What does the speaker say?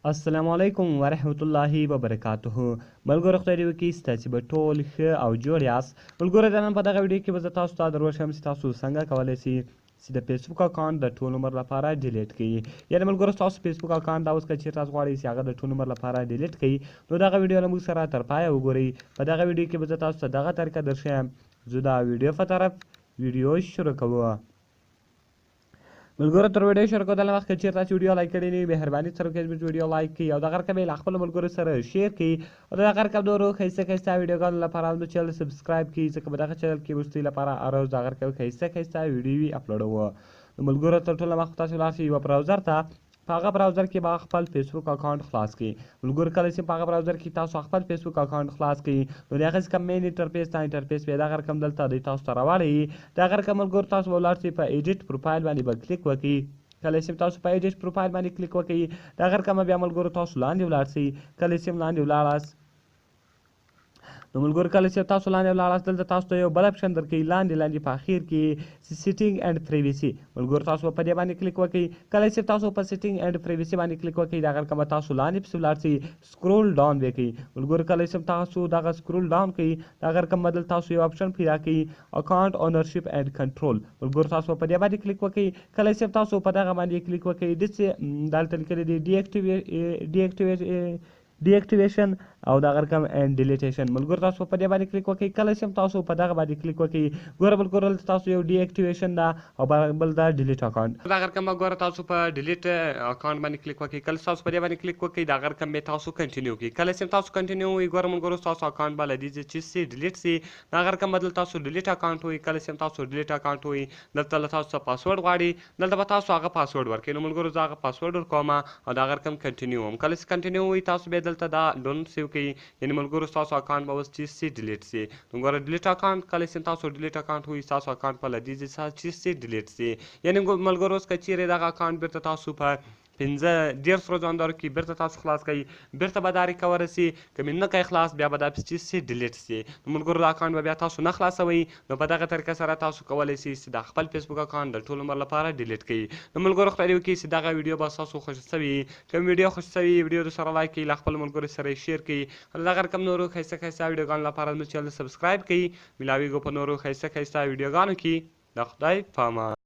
السلام علیکم ورحمت الله وبرکاته. ملګرو خدای دې وکړي ستاسې به ټول ښه او جوړ یاست. ملګرو د نن په دغه ویډیو کې به زه تاسو ته دروښیم چې تاسو څنګه کولی شئ چې د فیسبوک اکاونټ د ټول عمر لپاره ډیلیټ کړئ. یعنې ملګرو ستاسو فیسبوک اکاونټ دا اوس که چېرته تاسو غواړئ چې هغه د ټول عمر لپاره ډیلیټ کړئ نو دغه ویډیو له موږ سره تر پایه وګورئ. په دغه ویډیو کې به زه تاسو ته دغه طریقه درښیم. زه دا ویډیو په طرف ویډیو شروع کوو. ملګرو تر ویډیو شروع کېدل مخکې چېرته چې ویډیو لایک کړې نه وي مهرباني سره وکړئ چې ویډیو لایک کړئ او دغه رقم یې له خپلو ملګرو سره شیر کړئ او د دغه رقم نورو ښایسته ښایسته ویډیوګانو لپاره زموږ چینل سبسکرایب کړئ ځکه په دغه چینل کې موږ ستاسو لپاره هر ورځ دغه رقم ښایسته ښایسته ویډیوې اپلوډوو. نو ملګرو تر ټولو مخکې تاسو ولاړ شئ یوه براوزر ته. په هغه براوزر کې به خپل فیسبوک اکاونټ خلاص کړئ. ملګرو کله چې په هغه براوزر کې تاسو خپل فیسبوک اکاونټ خلاص کړئ نو د هغه څخه مین انټرفیس ته انټرفیس به دغه رقم دلته دی تاسو ته راوړئ. دغه رقم ملګرو تاسو به ولاړ شئ په ایډیټ پروفایل باندې به کلیک وکړئ. کله چې تاسو په ایډیټ پروفایل باندې کلیک وکړئ دغه رقم بیا ملګرو تاسو لاندې ولاړ شئ. کله چې لاندې ولاړاست نو ملګرو کله چې تاسو لاندې ولاړاست دلته تاسو ته یو بل اپشن درکوي لاندې په اخر کې سیټینګ اینډ پریویسي. ملګرو تاسو په دې باندې کلیک وکړئ. کله چې تاسو په سیټینګ اینډ پریویسي باندې کلیک وکړئ دغه رقم تاسو لاندې پسې ولاړ شئ سکرول ډاون به کوئ. ملګرو کله چې تاسو دغه سکرول ډاون کړئ دغه رقم بدل تاسو یو اپشن پیدا کړئ اکاونټ اونرشپ اینډ کنټرول. ملګرو تاسو په دې باندې کلیک وکړئ. کله چې تاسو په دغه باندې کلیک وکړئ دلته لیکلي دی ډي اکټیویشن او دغه رقم اینډ ډیلیټیشن. ملګرو تاسو په دې باندې کلیک وکړئ. کله چې تاسو په دغه باندې کلیک وکړئ ګوره ملګرو دلته تاسو یو ډي اکټیویشن ده او بل ده ډیلیټ اکاونټ. دغه رقم به ګوره تاسو په ډیلیټ اکاونټ باندې کلیک وکړئ. کله تاسو په دې باندې کلیک وکړئ دغه رقم به تاسو کنټینیو کړئ. کله چې تاسو کنټینیو وایي ګوره ملګرو ستاسو اکاونټ به له دې ځای چې سي ډیلیټ سي دغه رقم بدل تاسو ډیلیټ اکاونټ وایي. کله چې تاسو ډیلیټ اکاونټ وایي دلته له تاسو څخه پاسورډ غواړي دلته به تاسو هغه پاسورډ ورکړئ. نو ملګرو زه هغه پاسورډ ورکوم او دغه رقم کنټینیو وم. کله چې کنټینیو وایي تاسو بیا دلته دا ډون سیو کوئ. یعنې ملګرو ستاسو اکاونټ به اوس چې سي ډیلیټ سي. نو ګوره ډیلیټ اکاونټ کله چې تاسو ډیلیټ اکاونټ وایي ستاسو اکاونټ به له دې ځای څخه چې سي ډیلیټ سي. یعنې ملګرو اوس که چیرې دغه اکاونټ بیرته تاسو په 15 ورځو اندارو کې بیرته تاسو خلاص کړئ بیرته به دا ریکوره سي. که مې نه کړئ خلاص بیا به دا چې سي ډیلیټ سي. نو ملګرو دا اکاونټ به بیا تاسو نه خلاصوئ. نو په دغه طریقه سره تاسو کولی شئ چې د خپل فیسبوک اکاونټ د ټول عمر لپاره ډیلیټ کړئ. نو ملګرو خدای دې وکړي چې دغه ویډیو به ستاسو خوښ شوې وي. که ویډیو خوښ شوې وي ویډیو سره لایک کړئ له خپلو ملګرو سره یې شیر کړئ. دغه رقم نورو ښایسته ښایسته ویډیوګانو لپاره زموږ چینل سبسکرایب کړئ. ملاویږو په نورو ښایسته ښایسته ویډیوګانو کې. د خدای په امان.